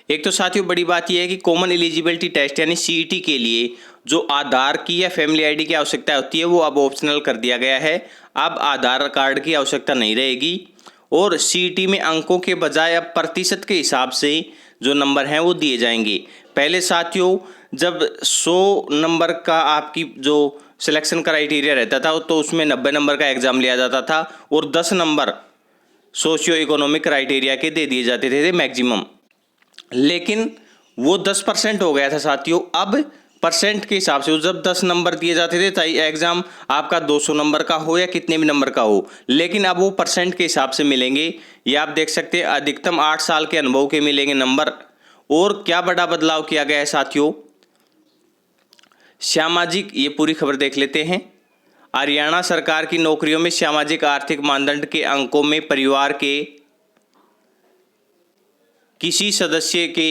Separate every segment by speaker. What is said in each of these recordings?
Speaker 1: एक तो साथियों बड़ी बात यह है कि कॉमन एलिजिबिलिटी टेस्ट यानी सीईटी के लिए जो आधार की या फैमिली आईडी की आवश्यकता होती है वो अब ऑप्शनल कर दिया गया है। अब आधार कार्ड की आवश्यकता नहीं रहेगी और सीईटी में अंकों के बजाय अब प्रतिशत के हिसाब से जो नंबर हैं वो दिए जाएंगे। पहले साथियों जब 100 नंबर का आपकी जो सिलेक्शन क्राइटेरिया रहता था तो उसमें 90 नंबर का एग्जाम लिया जाता था और 10 नंबर सोशियो इकोनॉमिक क्राइटेरिया के दे दिए जाते थे मैक्सिमम, लेकिन वो 10% हो गया था साथियों। अब परसेंट के हिसाब से जब 10 नंबर दिए जाते थे चाहे एग्जाम आपका 200 नंबर का हो या कितने भी नंबर का हो, लेकिन अब वो परसेंट के हिसाब से मिलेंगे। ये आप देख सकते हैं अधिकतम 8 साल के अनुभव के मिलेंगे नंबर। और क्या बड़ा बदलाव किया गया है साथियों, सामाजिक, ये पूरी खबर देख लेते हैं। हरियाणा सरकार की नौकरियों में सामाजिक आर्थिक मानदंड के अंकों में परिवार के किसी सदस्य के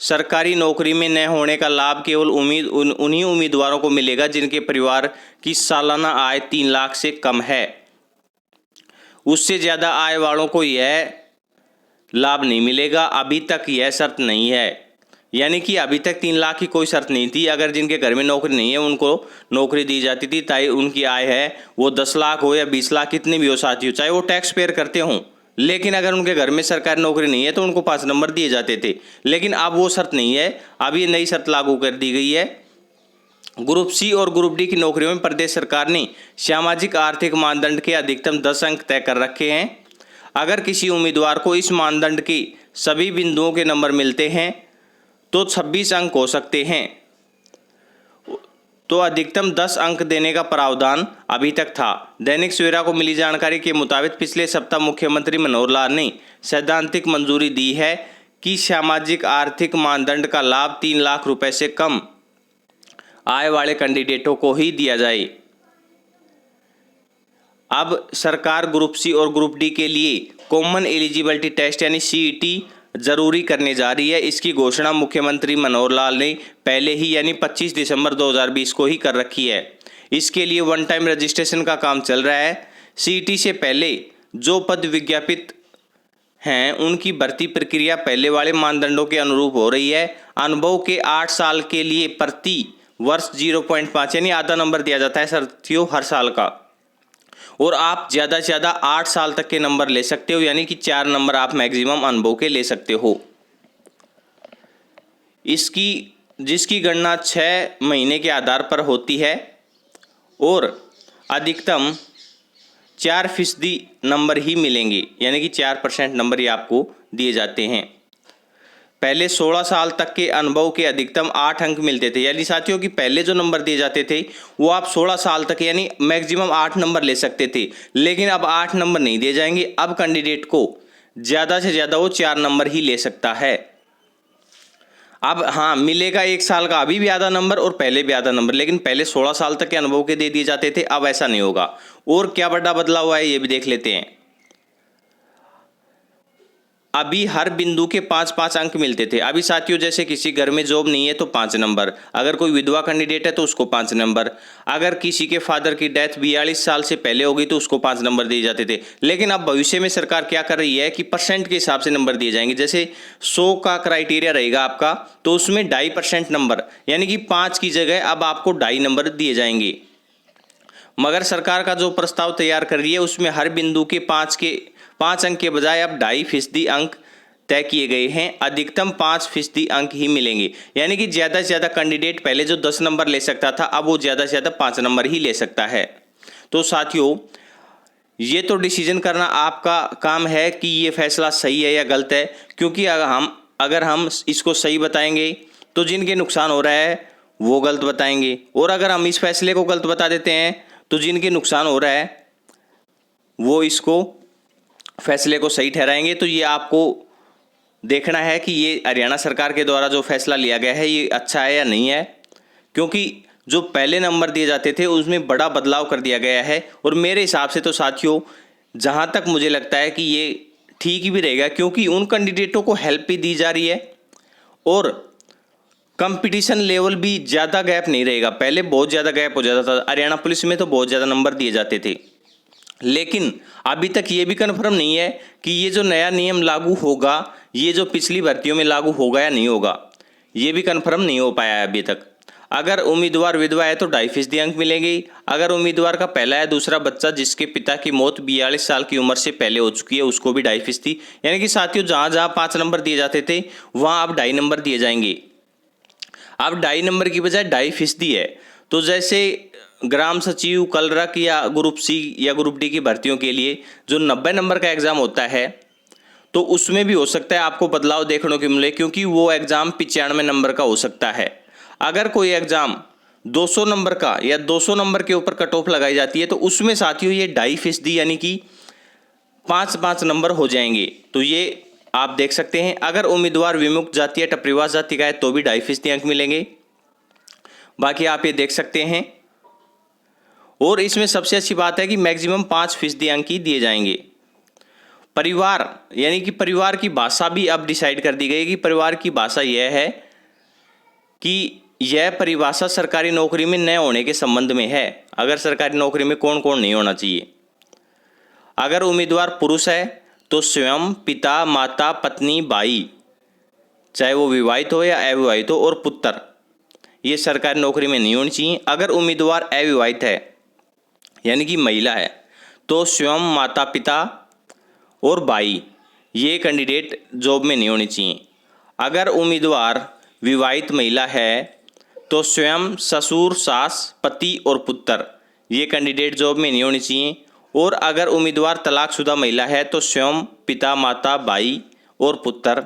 Speaker 1: सरकारी नौकरी में न होने का लाभ केवल उन्हीं उम्मीदवारों को मिलेगा जिनके परिवार की सालाना आय 3 लाख से कम है। उससे ज़्यादा आय वालों को यह लाभ नहीं मिलेगा। अभी तक यह शर्त नहीं है, यानी कि अभी तक 3 लाख की कोई शर्त नहीं थी। अगर जिनके घर में नौकरी नहीं है उनको नौकरी दी जाती थी, चाहे उनकी आय है वो 10 लाख हो या 20 लाख कितनी भी हो साथियों, चाहे वो टैक्स पेयर करते हों, लेकिन अगर उनके घर में सरकारी नौकरी नहीं है तो उनको 5 नंबर दिए जाते थे। लेकिन अब वो शर्त नहीं है, अब ये नई शर्त लागू कर दी गई है। ग्रुप सी और ग्रुप डी की नौकरियों में प्रदेश सरकार ने सामाजिक आर्थिक मानदंड के अधिकतम 10 अंक तय कर रखे हैं। अगर किसी उम्मीदवार को इस मानदंड के सभी बिंदुओं के नंबर मिलते हैं तो 26 अंक हो सकते हैं। तो अधिकतम 10 अंक देने का प्रावधान अभी तक था। दैनिक सवेरा को मिली जानकारी के मुताबिक पिछले सप्ताह मुख्यमंत्री मनोहर लाल ने सैद्धांतिक मंजूरी दी है कि सामाजिक आर्थिक मानदंड का लाभ 3 लाख रुपए से कम आय वाले कैंडिडेटों को ही दिया जाए। अब सरकार ग्रुप सी और ग्रुप डी के लिए कॉमन एलिजिबिलिटी टेस्ट यानी सीईटी जरूरी करने जा रही है। इसकी घोषणा मुख्यमंत्री मनोहर लाल ने पहले ही यानी 25 दिसंबर 2020 को ही कर रखी है। इसके लिए वन टाइम रजिस्ट्रेशन का काम चल रहा है। सीईटी से पहले जो पद विज्ञापित हैं उनकी भर्ती प्रक्रिया पहले वाले मानदंडों के अनुरूप हो रही है। अनुभव के 8 साल के लिए प्रति वर्ष 0.5 यानी आधा नंबर दिया जाता है साथियों हर साल का, और आप ज़्यादा से ज़्यादा 8 साल तक के नंबर ले सकते हो, यानी कि 4 नंबर आप मैक्सिमम अनुभव के ले सकते हो। जिसकी गणना 6 महीने के आधार पर होती है और अधिकतम 4% नंबर ही मिलेंगे, यानी कि 4% नंबर ही आपको दिए जाते हैं। पहले 16 साल तक के अनुभव के अधिकतम 8 अंक मिलते थे, यानी साथियों कि पहले जो नंबर दिए जाते थे वो आप 16 साल तक यानी मैक्सिमम 8 नंबर ले सकते थे, लेकिन अब 8 नंबर नहीं दिए जाएंगे। अब कैंडिडेट को ज़्यादा से ज़्यादा वो 4 नंबर ही ले सकता है। अब हाँ मिलेगा 1 साल का अभी भी आधा नंबर और पहले भी आधा नंबर, लेकिन पहले 16 साल तक के अनुभव के दे दिए जाते थे, अब ऐसा नहीं होगा। और क्या बड़ा बदलाव हुआ है ये भी देख लेते हैं। अभी हर बिंदु के 5-5 अंक मिलते थे। अभी साथियों जैसे किसी घर में जॉब नहीं है तो 5 नंबर, अगर कोई विधवा कैंडिडेट है तो उसको 5 नंबर, अगर किसी के फादर की डेथ 42 साल से पहले होगी तो उसको 5 नंबर दिए जाते थे। लेकिन अब भविष्य में सरकार क्या कर रही है कि परसेंट के हिसाब से नंबर दिए जाएंगे। जैसे 100 का क्राइटेरिया रहेगा आपका तो उसमें 2.5% नंबर, यानी कि 5 की जगह अब आपको 2.5 नंबर दिए जाएंगे। मगर सरकार का जो प्रस्ताव तैयार कर रही है उसमें हर बिंदु के 5 अंक के बजाय अब 2.5% अंक तय किए गए हैं। अधिकतम 5% अंक ही मिलेंगे, यानी कि ज़्यादा से ज़्यादा कैंडिडेट पहले जो 10 नंबर ले सकता था अब वो ज़्यादा से ज़्यादा 5 नंबर ही ले सकता है। तो साथियों ये तो डिसीजन करना आपका काम है कि ये फैसला सही है या गलत है, क्योंकि अगर हम इसको सही बताएंगे तो जिनके नुकसान हो रहा है वो गलत बताएंगे, और अगर हम इस फैसले को गलत बता देते हैं तो जिनके नुकसान हो रहा है वो इसको फैसले को सही ठहराएंगे। तो ये आपको देखना है कि ये हरियाणा सरकार के द्वारा जो फैसला लिया गया है ये अच्छा है या नहीं है, क्योंकि जो पहले नंबर दिए जाते थे उसमें बड़ा बदलाव कर दिया गया है। और मेरे हिसाब से तो साथियों जहाँ तक मुझे लगता है कि ये ठीक ही भी रहेगा, क्योंकि उन कैंडिडेटों को हेल्प भी दी जा रही है और कंपटीशन लेवल भी ज़्यादा गैप नहीं रहेगा। पहले बहुत ज़्यादा गैप हो जाता था, हरियाणा पुलिस में तो बहुत ज़्यादा नंबर दिए जाते थे, लेकिन अभी तक ये भी कन्फर्म नहीं है कि ये जो नया नियम लागू होगा ये जो पिछली भर्तियों में लागू होगा या नहीं होगा, ये भी कन्फर्म नहीं हो पाया है अभी तक। अगर उम्मीदवार विधवा है तो 2.5% अंक मिलेंगे। अगर उम्मीदवार का पहला या दूसरा बच्चा जिसके पिता की मौत 42 साल की उम्र से पहले हो चुकी है उसको भी 2.5%। यानी कि साथियों जहाँ जहाँ 5 नंबर दिए जाते थे वहाँ अब 2.5 नंबर दिए जाएंगे। अब 2.5 नंबर की बजाय 2.5% है। तो जैसे ग्राम सचिव, कलरक या ग्रुप सी या ग्रुप डी की भर्तियों के लिए जो 90 नंबर का एग्जाम होता है तो उसमें भी हो सकता है आपको बदलाव देखने को मिले, क्योंकि वो एग्जाम 95 नंबर का हो सकता है। अगर कोई एग्जाम 200 नंबर का या 200 नंबर के ऊपर कट ऑफ लगाई जाती है तो उसमें साथियों ये 2.5% यानी कि 5-5 नंबर हो जाएंगे। तो ये आप देख सकते हैं। अगर उम्मीदवार विमुक्त जाति या टपरीवास जाति का है तो भी 2.5% अंक मिलेंगे। बाकी आप ये देख सकते हैं। और इसमें सबसे अच्छी बात है कि मैक्सिमम 5% अंक ही दिए जाएंगे। परिवार यानी कि परिवार की भाषा भी अब डिसाइड कर दी गई कि परिवार की भाषा यह है कि यह परिभाषा सरकारी नौकरी में न होने के संबंध में है। अगर सरकारी नौकरी में कौन कौन नहीं होना चाहिए। अगर उम्मीदवार पुरुष है तो स्वयं, पिता, माता, पत्नी, भाई, चाहे वो विवाहित हो या अविवाहित हो, और पुत्र, ये सरकारी नौकरी में नहीं होनी चाहिए। अगर उम्मीदवार अविवाहित है यानी कि महिला है तो स्वयं, माता पिता और भाई, ये कैंडिडेट जॉब में नहीं होनी चाहिए। अगर उम्मीदवार विवाहित महिला है तो स्वयं, ससुर, सास, पति और पुत्र, ये कैंडिडेट जॉब में नहीं होनी चाहिए। और अगर उम्मीदवार तलाकशुदा महिला है तो स्वयं, पिता, माता, भाई और पुत्र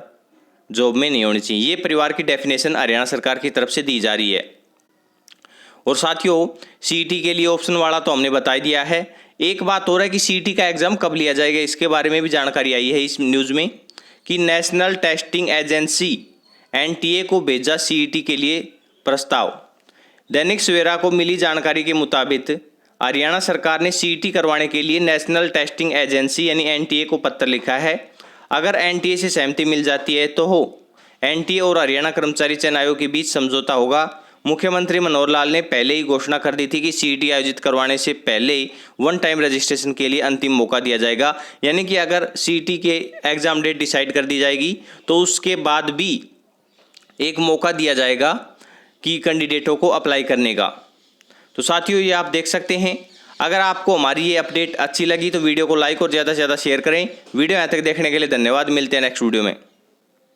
Speaker 1: जॉब में नहीं होनी चाहिए। ये परिवार की डेफिनेशन हरियाणा सरकार की तरफ से दी जा रही है। और साथियों सीईटी के लिए ऑप्शन वाला तो हमने बता दिया है। एक बात हो रहा है कि सीईटी का एग्जाम कब लिया जाएगा, इसके बारे में भी जानकारी आई है इस न्यूज़ में कि नेशनल टेस्टिंग एजेंसी एनटीए को भेजा सीईटी के लिए प्रस्ताव। दैनिक सवेरा को मिली जानकारी के मुताबिक हरियाणा सरकार ने सीईटी करवाने के लिए नेशनल टेस्टिंग एजेंसी यानी एनटीए को पत्र लिखा है। अगर एनटीए से सहमति मिल जाती है तो एनटीए और हरियाणा कर्मचारी चयन आयोग के बीच समझौता होगा। मुख्यमंत्री मनोहर लाल ने पहले ही घोषणा कर दी थी कि सीईटी आयोजित करवाने से पहले वन टाइम रजिस्ट्रेशन के लिए अंतिम मौका दिया जाएगा। यानी कि अगर सीईटी के एग्जाम डेट डिसाइड कर दी जाएगी तो उसके बाद भी एक मौका दिया जाएगा कि कैंडिडेटों को अप्लाई करने का। तो साथियों ये आप देख सकते हैं। अगर आपको हमारी ये अपडेट अच्छी लगी तो वीडियो को लाइक और ज़्यादा से ज़्यादा शेयर करें। वीडियो यहाँ तक देखने के लिए धन्यवाद। मिलते हैं नेक्स्ट वीडियो में।